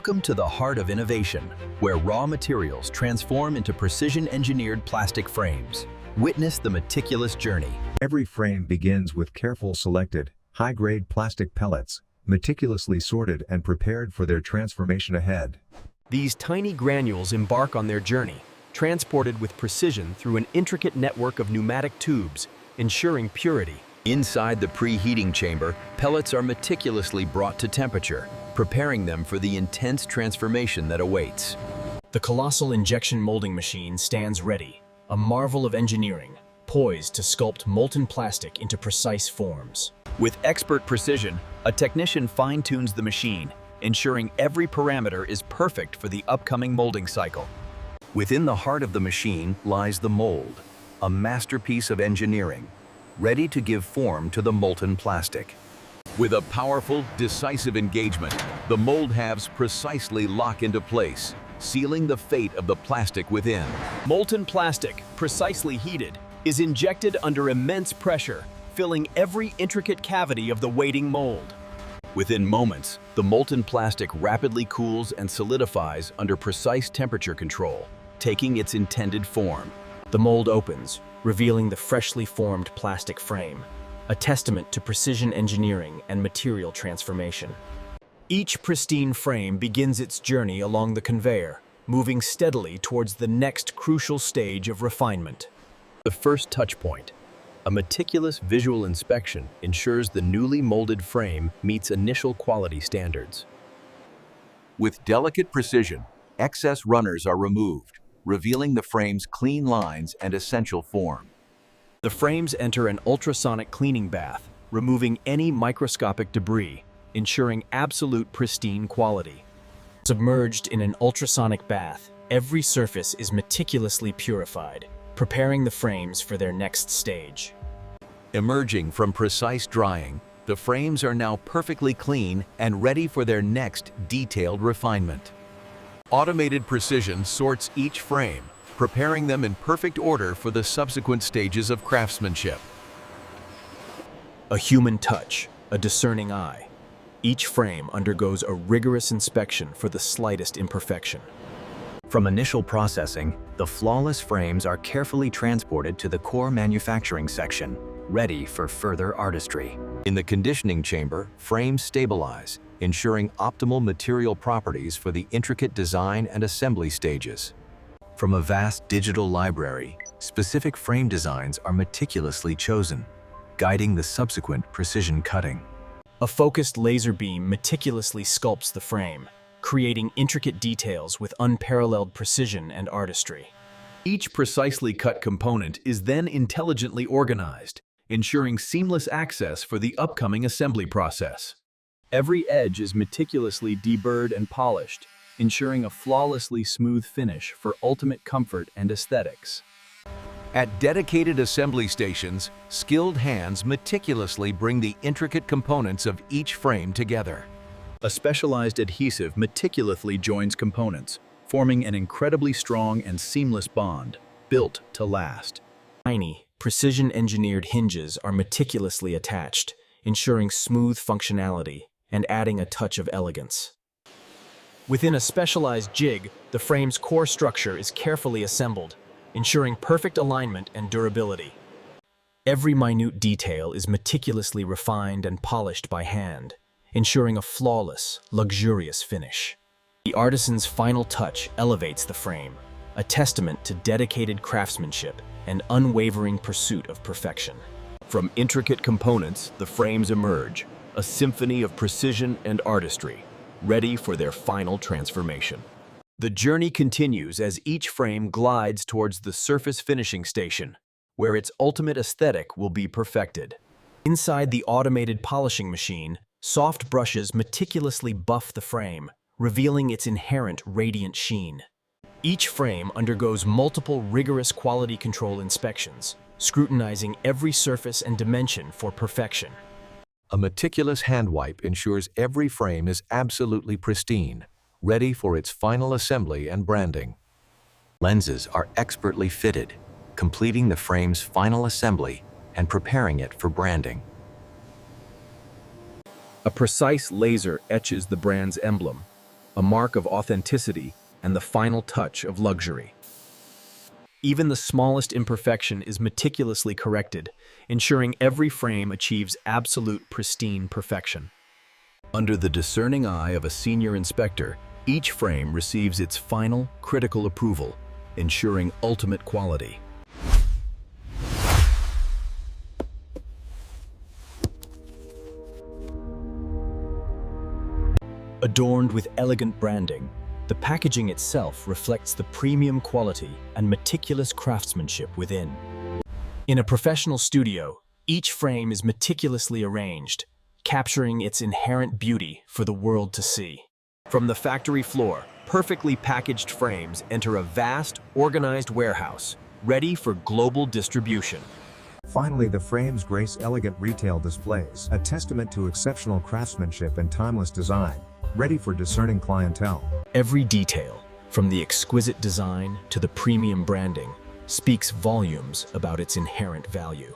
Welcome to the heart of innovation, where raw materials transform into precision-engineered plastic frames. Witness the meticulous journey. Every frame begins with careful selected, high-grade plastic pellets, meticulously sorted and prepared for their transformation ahead. These tiny granules embark on their journey, transported with precision through an intricate network of pneumatic tubes, ensuring purity. Inside the preheating chamber, pellets are meticulously brought to temperature, preparing them for the intense transformation that awaits. The colossal injection molding machine stands ready, a marvel of engineering, poised to sculpt molten plastic into precise forms. With expert precision, a technician fine-tunes the machine, ensuring every parameter is perfect for the upcoming molding cycle. Within the heart of the machine lies the mold, a masterpiece of engineering, ready to give form to the molten plastic. With a powerful, decisive engagement, the mold halves precisely lock into place, sealing the fate of the plastic within. Molten plastic, precisely heated, is injected under immense pressure, filling every intricate cavity of the waiting mold. Within moments, the molten plastic rapidly cools and solidifies under precise temperature control, taking its intended form. The mold opens, revealing the freshly formed plastic frame, a testament to precision engineering and material transformation. Each pristine frame begins its journey along the conveyor, moving steadily towards the next crucial stage of refinement. The first touch point, a meticulous visual inspection, ensures the newly molded frame meets initial quality standards. With delicate precision, excess runners are removed, revealing the frame's clean lines and essential form. The frames enter an ultrasonic cleaning bath, removing any microscopic debris, ensuring absolute pristine quality. Submerged in an ultrasonic bath, every surface is meticulously purified, preparing the frames for their next stage. Emerging from precise drying, the frames are now perfectly clean and ready for their next detailed refinement. Automated precision sorts each frame, preparing them in perfect order for the subsequent stages of craftsmanship. A human touch, a discerning eye. Each frame undergoes a rigorous inspection for the slightest imperfection. From initial processing, the flawless frames are carefully transported to the core manufacturing section, ready for further artistry. In the conditioning chamber, frames stabilize, ensuring optimal material properties for the intricate design and assembly stages. From a vast digital library, specific frame designs are meticulously chosen, guiding the subsequent precision cutting. A focused laser beam meticulously sculpts the frame, creating intricate details with unparalleled precision and artistry. Each precisely cut component is then intelligently organized, ensuring seamless access for the upcoming assembly process. Every edge is meticulously deburred and polished, ensuring a flawlessly smooth finish for ultimate comfort and aesthetics. At dedicated assembly stations, skilled hands meticulously bring the intricate components of each frame together. A specialized adhesive meticulously joins components, forming an incredibly strong and seamless bond, built to last. Tiny, precision-engineered hinges are meticulously attached, ensuring smooth functionality and adding a touch of elegance. Within a specialized jig, the frame's core structure is carefully assembled, ensuring perfect alignment and durability. Every minute detail is meticulously refined and polished by hand, ensuring a flawless, luxurious finish. The artisan's final touch elevates the frame, a testament to dedicated craftsmanship and unwavering pursuit of perfection. From intricate components, the frames emerge, a symphony of precision and artistry, ready for their final transformation. The journey continues as each frame glides towards the surface finishing station, where its ultimate aesthetic will be perfected. Inside the automated polishing machine, soft brushes meticulously buff the frame, revealing its inherent radiant sheen. Each frame undergoes multiple rigorous quality control inspections, scrutinizing every surface and dimension for perfection. A meticulous hand wipe ensures every frame is absolutely pristine, ready for its final assembly and branding. Lenses are expertly fitted, completing the frame's final assembly and preparing it for branding. A precise laser etches the brand's emblem, a mark of authenticity and the final touch of luxury. Even the smallest imperfection is meticulously corrected, ensuring every frame achieves absolute pristine perfection. Under the discerning eye of a senior inspector, each frame receives its final, critical approval, ensuring ultimate quality. Adorned with elegant branding, the packaging itself reflects the premium quality and meticulous craftsmanship within. In a professional studio, each frame is meticulously arranged, capturing its inherent beauty for the world to see. From the factory floor, perfectly packaged frames enter a vast, organized warehouse, ready for global distribution. Finally, the frames grace elegant retail displays, a testament to exceptional craftsmanship and timeless design, ready for discerning clientele. Every detail, from the exquisite design to the premium branding, speaks volumes about its inherent value.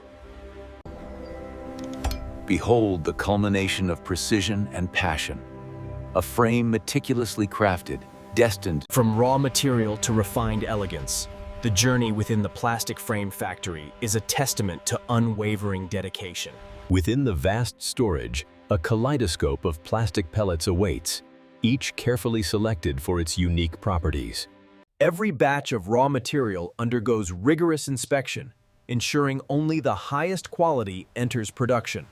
Behold the culmination of precision and passion. A frame meticulously crafted, destined. From raw material to refined elegance, the journey within the plastic frame factory is a testament to unwavering dedication. Within the vast storage, a kaleidoscope of plastic pellets awaits, each carefully selected for its unique properties. Every batch of raw material undergoes rigorous inspection, ensuring only the highest quality enters production.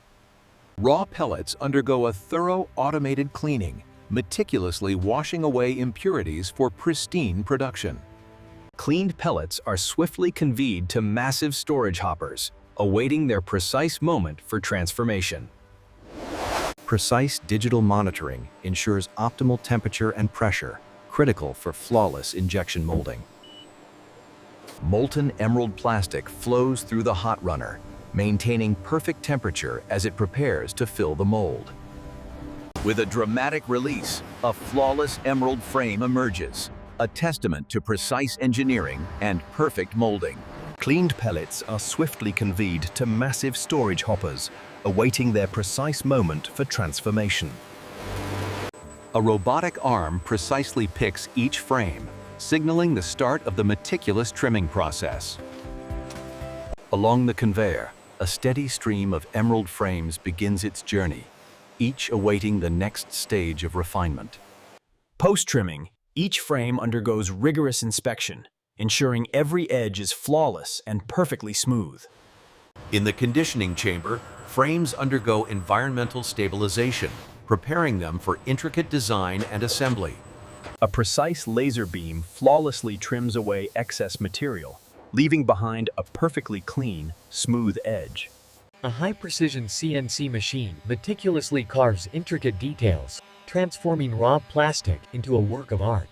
Raw pellets undergo a thorough automated cleaning, meticulously washing away impurities for pristine production. Cleaned pellets are swiftly conveyed to massive storage hoppers, awaiting their precise moment for transformation. Precise digital monitoring ensures optimal temperature and pressure, critical for flawless injection molding. Molten emerald plastic flows through the hot runner, maintaining perfect temperature as it prepares to fill the mold. With a dramatic release, a flawless emerald frame emerges, a testament to precise engineering and perfect molding. Cleaned pellets are swiftly conveyed to massive storage hoppers, awaiting their precise moment for transformation. A robotic arm precisely picks each frame, signaling the start of the meticulous trimming process. Along the conveyor, a steady stream of emerald frames begins its journey, each awaiting the next stage of refinement. Post-trimming, each frame undergoes rigorous inspection, ensuring every edge is flawless and perfectly smooth. In the conditioning chamber, frames undergo environmental stabilization, preparing them for intricate design and assembly. A precise laser beam flawlessly trims away excess material, leaving behind a perfectly clean, smooth edge. A high-precision CNC machine meticulously carves intricate details, transforming raw plastic into a work of art.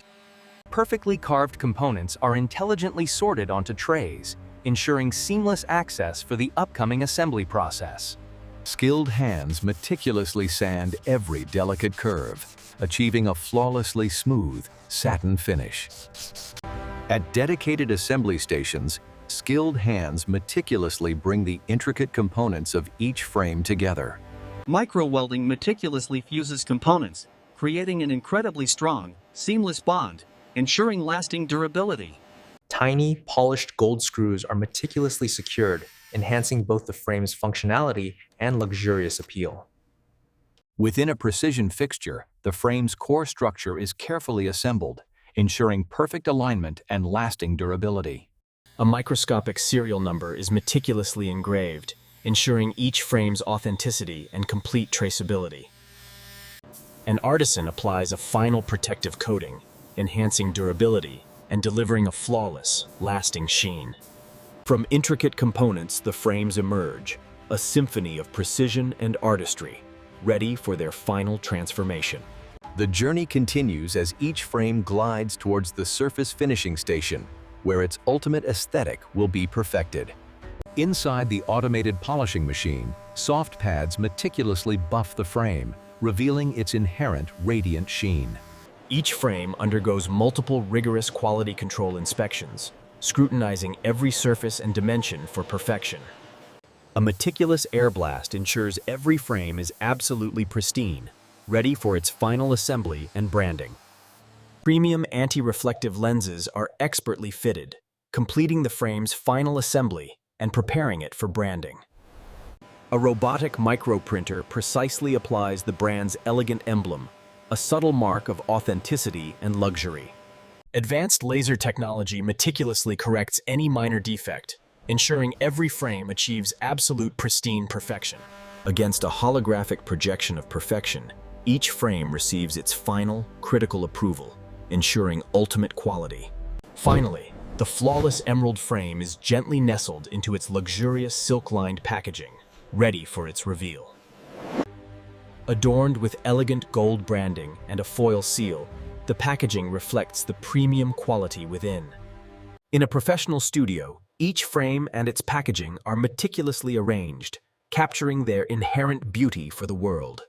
Perfectly carved components are intelligently sorted onto trays, ensuring seamless access for the upcoming assembly process. Skilled hands meticulously sand every delicate curve, achieving a flawlessly smooth, satin finish. At dedicated assembly stations, skilled hands meticulously bring the intricate components of each frame together. Micro-welding meticulously fuses components, creating an incredibly strong, seamless bond, ensuring lasting durability. Tiny, polished gold screws are meticulously secured, enhancing both the frame's functionality and luxurious appeal. Within a precision fixture, the frame's core structure is carefully assembled, ensuring perfect alignment and lasting durability. A microscopic serial number is meticulously engraved, ensuring each frame's authenticity and complete traceability. An artisan applies a final protective coating, enhancing durability and delivering a flawless, lasting sheen. From intricate components, the frames emerge, a symphony of precision and artistry, ready for their final transformation. The journey continues as each frame glides towards the surface finishing station, where its ultimate aesthetic will be perfected. Inside the automated polishing machine, soft pads meticulously buff the frame, revealing its inherent radiant sheen. Each frame undergoes multiple rigorous quality control inspections, scrutinizing every surface and dimension for perfection. A meticulous air blast ensures every frame is absolutely pristine, ready for its final assembly and branding. Premium anti-reflective lenses are expertly fitted, completing the frame's final assembly and preparing it for branding. A robotic microprinter precisely applies the brand's elegant emblem, a subtle mark of authenticity and luxury. Advanced laser technology meticulously corrects any minor defect, ensuring every frame achieves absolute pristine perfection. Against a holographic projection of perfection, each frame receives its final, critical approval, ensuring ultimate quality. Finally, the flawless emerald frame is gently nestled into its luxurious silk-lined packaging, ready for its reveal. Adorned with elegant gold branding and a foil seal, the packaging reflects the premium quality within. In a professional studio, each frame and its packaging are meticulously arranged, capturing their inherent beauty for the world.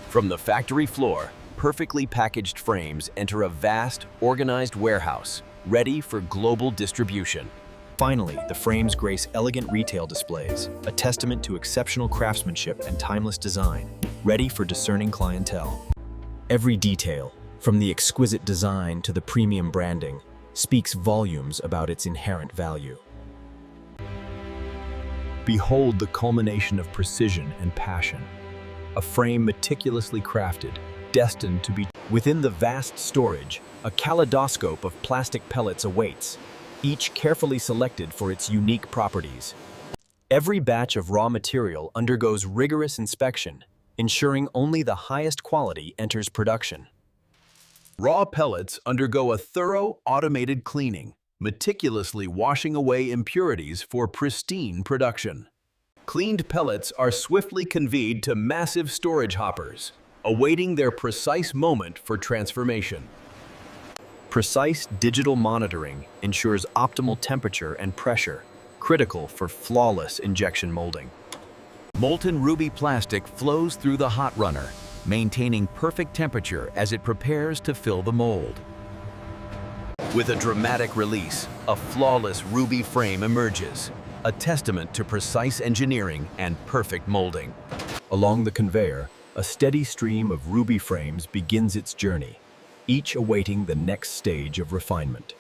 From the factory floor, perfectly packaged frames enter a vast, organized warehouse, ready for global distribution. Finally, the frames grace elegant retail displays, a testament to exceptional craftsmanship and timeless design, ready for discerning clientele. Every detail, from the exquisite design to the premium branding, speaks volumes about its inherent value. Behold the culmination of precision and passion. A frame meticulously crafted, destined to be... Within the vast storage, a kaleidoscope of plastic pellets awaits, each carefully selected for its unique properties. Every batch of raw material undergoes rigorous inspection, ensuring only the highest quality enters production. Raw pellets undergo a thorough, automated cleaning, meticulously washing away impurities for pristine production. Cleaned pellets are swiftly conveyed to massive storage hoppers, awaiting their precise moment for transformation. Precise digital monitoring ensures optimal temperature and pressure, critical for flawless injection molding. Molten ruby plastic flows through the hot runner, maintaining perfect temperature as it prepares to fill the mold. With a dramatic release, a flawless ruby frame emerges, a testament to precise engineering and perfect molding. Along the conveyor, a steady stream of ruby frames begins its journey, each awaiting the next stage of refinement.